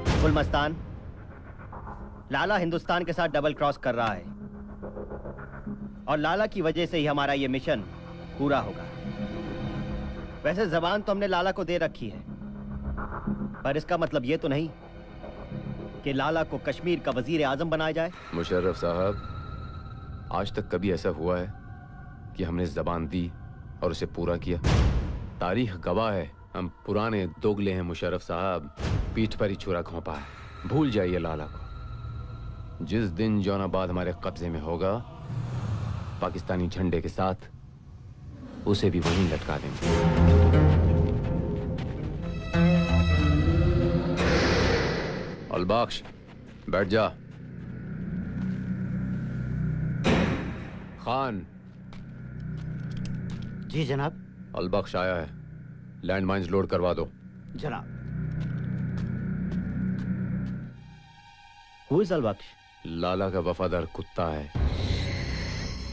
गुलमस्तान, लाला हिंदुस्तान के साथ double cross कर रहा है और लाला की वजह से ही हमारा ये मिशन पूरा होगा। वैसे जबान तो हमने लाला को दे रखी है, पर इसका मतलब ये तो नहीं कि लाला को कश्मीर का वजीर आजम बनाया जाए। मुशर्रफ साहब, आज तक कभी ऐसा हुआ है कि हमने जबान दी और उसे पूरा किया? तारीख गवाह है, हम पुराने दोगले हैं मुशर्रफ साहब, पीठ पर ही छुरा घोंपा है। भूल जाइए लाला को। जिस दिन जौनाबाद हमारे कब्जे में होगा, पाकिस्तानी झंडे के साथ उसे भी वहीं लटका देंगे। अलबख्श, बैठ जा। खान। जी जनाब। अलबख्श आया है, लैंड माइन्स लोड करवा दो। जनाब। Who is अलबख्श? लाला का वफादार कुत्ता है,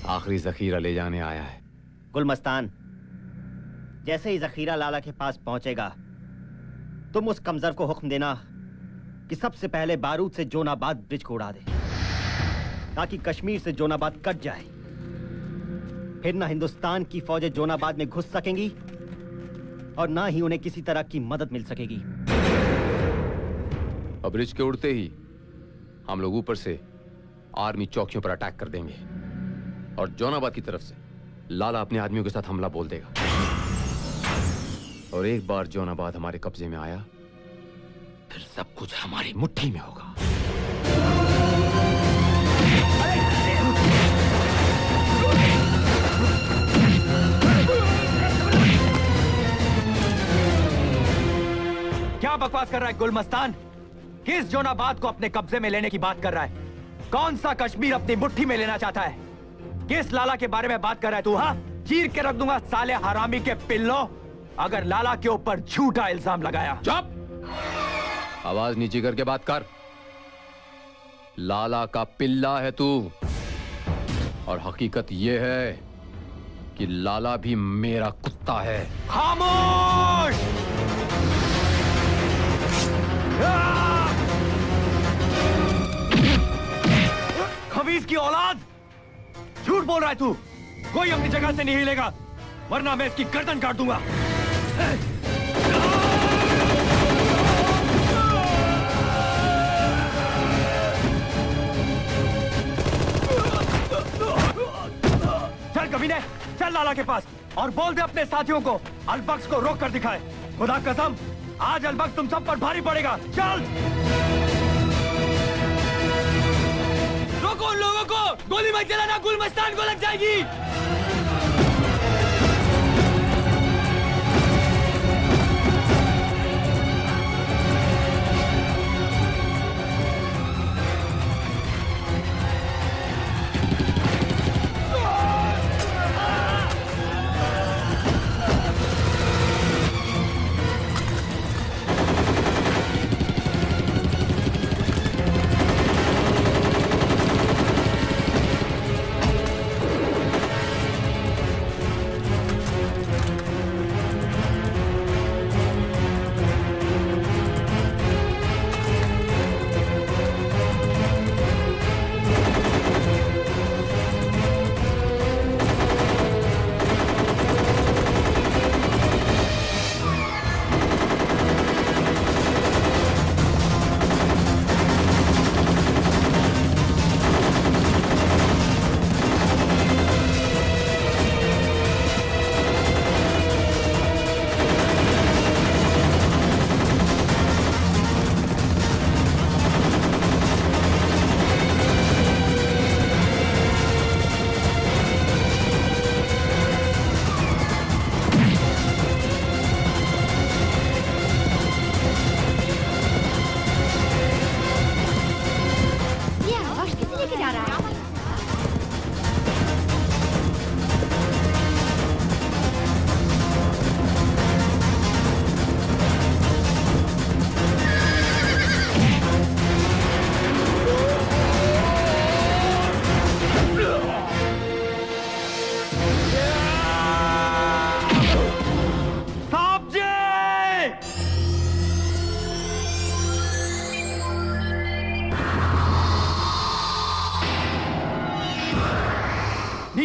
आखिरी जखीरा ले जाने आया है। गुलमस्तान, जैसे ही जखीरा लाला के पास पहुंचेगा, तुम उस कमजर को हुक्म देना कि सबसे पहले बारूद से जोनाबाद ब्रिज को उड़ा दे, ताकि कश्मीर से जोनाबाद कट जाए। फिर ना हिंदुस्तान की फौजें जोनाबाद में घुस सकेंगी और ना ही उन्हें किसी तरह की मदद मिल सकेगी। अब ब्रिज के उड़ते ही हम लोग ऊपर से आर्मी चौकियों पर अटैक कर देंगे और जोनाबाद की तरफ से लाला अपने आदमियों के साथ हमला बोल देगा। और एक बार जोनाबाद हमारे कब्जे में आया, फिर सब कुछ हमारी मुट्ठी में होगा। क्या बकवास कर रहा है गुलमस्तान? किस जोनाबाद को अपने कब्जे में लेने की बात कर रहा है? कौन सा कश्मीर अपनी मुट्ठी में लेना चाहता है? किस लाला के बारे में बात कर रहा है तू? हाँ, चीर के रख दूंगा साले हरामी के पिल्लों, अगर लाला के ऊपर झूठा इल्जाम लगाया। चुप! आवाज नीचे करके बात कर। लाला का पिल्ला है तू, और हकीकत यह है कि लाला भी मेरा कुत्ता है। खामोश! खबीज की औलाद, झूठ बोल रहा है तू। कोई अपनी जगह से नहीं हिलेगा, वरना मैं इसकी गर्दन काट दूंगा। चल कमीने, चल लाला के पास और बोल दे अपने साथियों को अलबख्श को रोक कर दिखाए। खुदा कसम, आज अलबख्श तुम सब पर भारी पड़ेगा। चल रोको उन लोगों को, गोली मत चलाना, गुलमस्तान को लग जाएगी।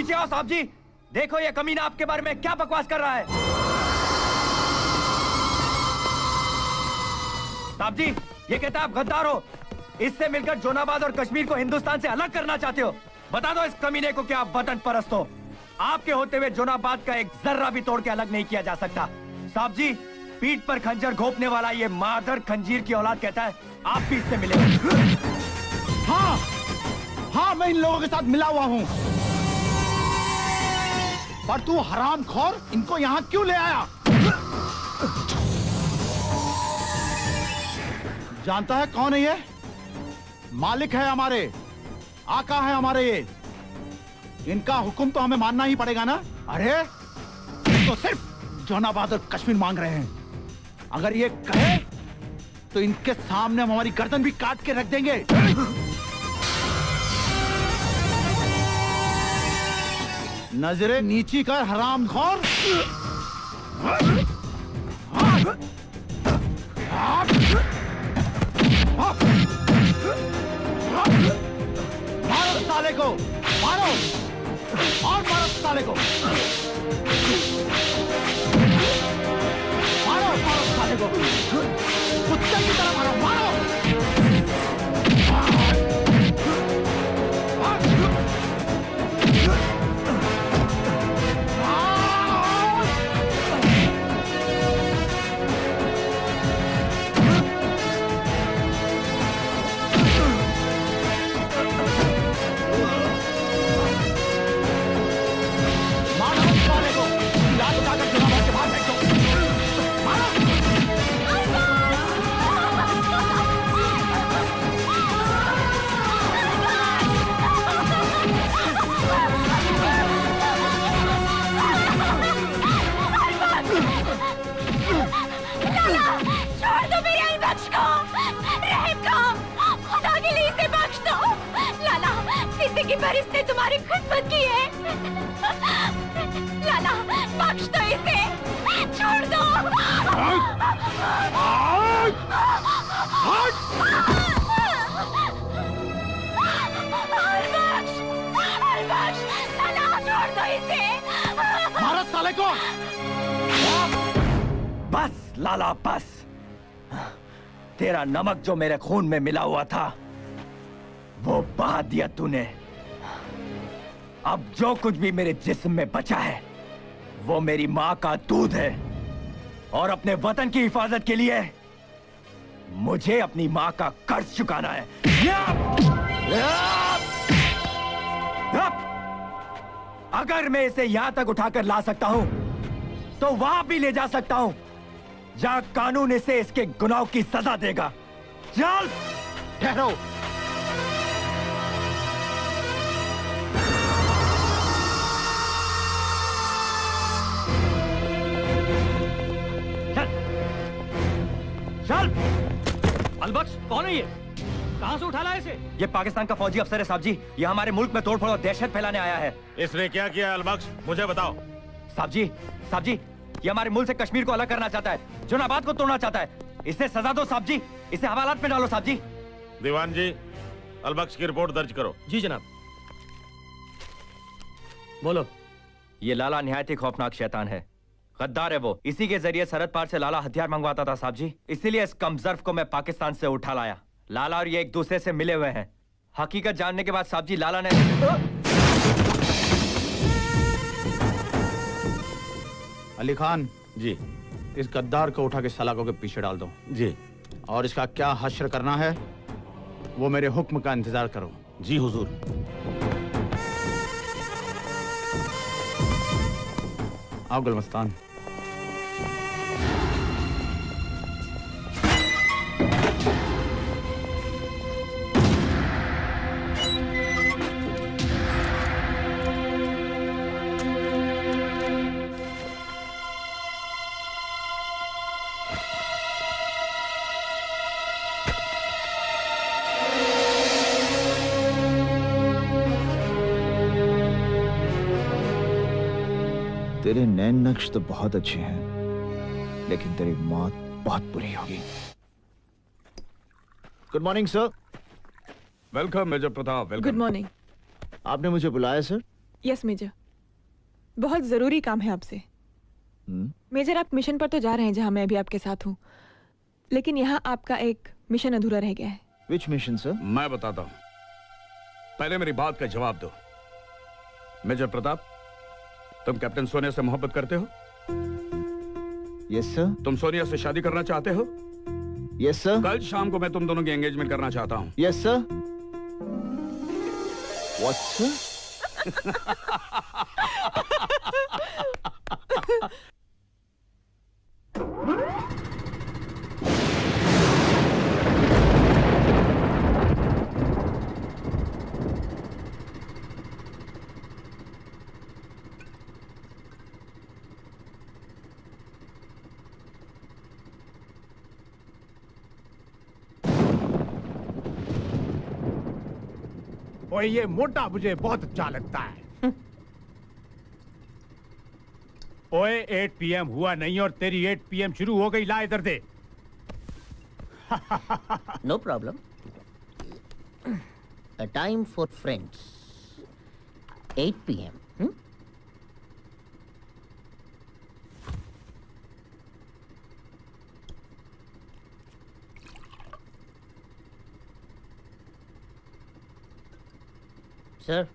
पीछे आओ साहब जी। देखो ये कमीना आपके बारे में क्या बकवास कर रहा है। साहब जी, ये कहता है आप गद्दार हो। इससे मिलकर जोनाबाद और कश्मीर को हिंदुस्तान से अलग करना चाहते हो। बता दो इस कमीने को कि आप वतन परस्त हो। आपके होते हुए जोनाबाद का एक जर्रा भी तोड़ के अलग नहीं किया जा सकता। साहब जी, पीठ पर खंजर घोंपने वाला ये मादर खंजीर की औलाद कहता है आप भी इससे मिले। हाँ हाँ, मैं इन लोगों के साथ मिला हुआ हूँ। पर तू हरामखोर इनको यहाँ क्यों ले आया? जानता है कौन है ये? मालिक है हमारे, आका है हमारे ये। इनका हुक्म तो हमें मानना ही पड़ेगा ना। अरे ये तो सिर्फ जोनाबाद और कश्मीर मांग रहे हैं। अगर ये कहे तो इनके सामने हम हमारी गर्दन भी काट के रख देंगे। नजरें नीची कर हरामखोर। मारो साले को, मारो और मारो साले को, मारो मारो साले को, कुत्ते की तरह मारो, मारो। पर इसने तुम्हारी खिदमत की है। लाला, बख्श दो इसे, छोड़ दो। बख्श, लाला छोड़ दो इसे। मारो साले को। बस लाला बस। तेरा नमक जो मेरे खून में मिला हुआ था वो बहा दिया तूने। अब जो कुछ भी मेरे जिस्म में बचा है वो मेरी माँ का दूध है और अपने वतन की हिफाजत के लिए मुझे अपनी माँ का कर्ज चुकाना है। अगर मैं इसे यहां तक उठाकर ला सकता हूं तो वहां भी ले जा सकता हूं जहां कानून इसे इसके गुनाह की सजा देगा। चल। ठहरो। चल। अलबख्श कौन है ये? कहां से उठा लाया इसे? ये पाकिस्तान का फौजी अफसर है साहब जी। ये हमारे मुल्क में तोड़फोड़ और दहशत फैलाने आया है। इसने क्या किया अलबख्श, मुझे बताओ। साहब जी, ये हमारे मुल्क से कश्मीर को अलग करना चाहता है, जोनाबाद को तोड़ना चाहता है। इसे सजा दो साहब जी, इसे हवालात में डालो साहब जी। दीवान जी, अलबख्श की रिपोर्ट दर्ज करो। जी जनाब। बोलो। ये लाला निहायत ही खौफनाक शैतान है, गद्दार है वो। इसी के जरिए सरहद पार से लाला हथियार मंगवाता था साहब जी। इसीलिए इस कमजर्फ को मैं पाकिस्तान से उठा लाया। लाला और ये एक दूसरे से मिले हुए हैं। हकीकत जानने के बाद साहब जी लाला ने अली खान जी। इस गद्दार को उठा के सलाखों के पीछे डाल दो। जी। और इसका क्या हश्र करना है वो मेरे हुक्म का इंतजार करो। जी हुजूर। आओ गुलमस्तान। तेरे नैन नक्श तो बहुत अच्छे हैं, लेकिन तेरी मौत बहुत बुरी होगी। Good morning sir. Welcome major Pratap. Welcome. Good morning. आपने मुझे बुलाया सर? यस मेजर, बहुत जरूरी काम है आपसे। मेजर, आप मिशन पर तो जा रहे हैं जहां मैं अभी आपके साथ हूँ, लेकिन यहाँ आपका एक मिशन अधूरा रह गया है। विच मिशन सर? मैं बताता हूँ, पहले मेरी बात का जवाब दो। मेजर प्रताप, तुम कैप्टन सोनिया से मोहब्बत करते हो? Yes sir. तुम सोनिया से शादी करना चाहते हो? Yes sir. कल शाम को मैं तुम दोनों की एंगेजमेंट करना चाहता हूँ। Yes sir. What sir? ओए ये मोटा मुझे बहुत अच्छा लगता है। ओए 8 PM हुआ नहीं और तेरी 8 PM शुरू हो गई। ला इधर दे। No problem. A time for friends. 8 PM. Sir,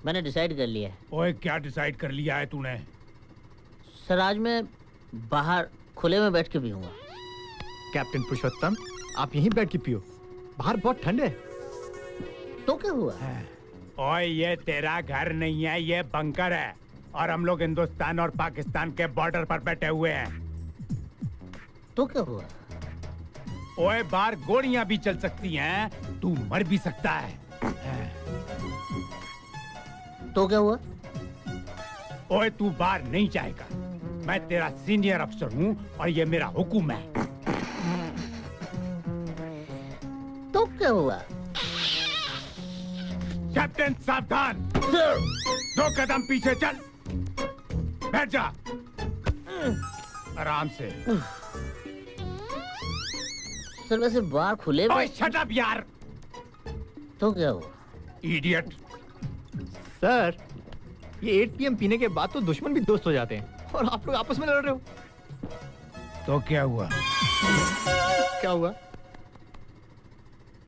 मैंने डिसाइड कर लिया है। ओए क्या डिसाइड कर लिया है तूने? सर, आज मैं बाहर खुले में बैठ के पीऊंगा। कैप्टन पुरुषोत्तम, आप यहीं बैठ के पियो, बाहर बहुत ठंड है। तो क्या हुआ? ओए ये तेरा घर नहीं है, ये बंकर है और हम लोग हिंदुस्तान और पाकिस्तान के बॉर्डर पर बैठे हुए हैं। तो क्या हुआ? ओए बाहर गोलियां भी चल सकती हैं, तू मर भी सकता है। तो क्या हुआ? ओए तू बाहर नहीं जाएगा, मैं तेरा सीनियर अफसर हूँ और ये मेरा हुक्म है। तो क्या हुआ? कैप्टन सावधान, 2 कदम पीछे चल, बैठ जा आराम से। सर वैसे बाहर खुले में। ओए शट अप यार। तो क्या हुआ? इडियट। सर, ये 8 PM पीने के बाद तो दुश्मन भी दोस्त हो जाते हैं और आप लोग आपस में लड़ रहे हो। तो क्या हुआ? क्या हुआ?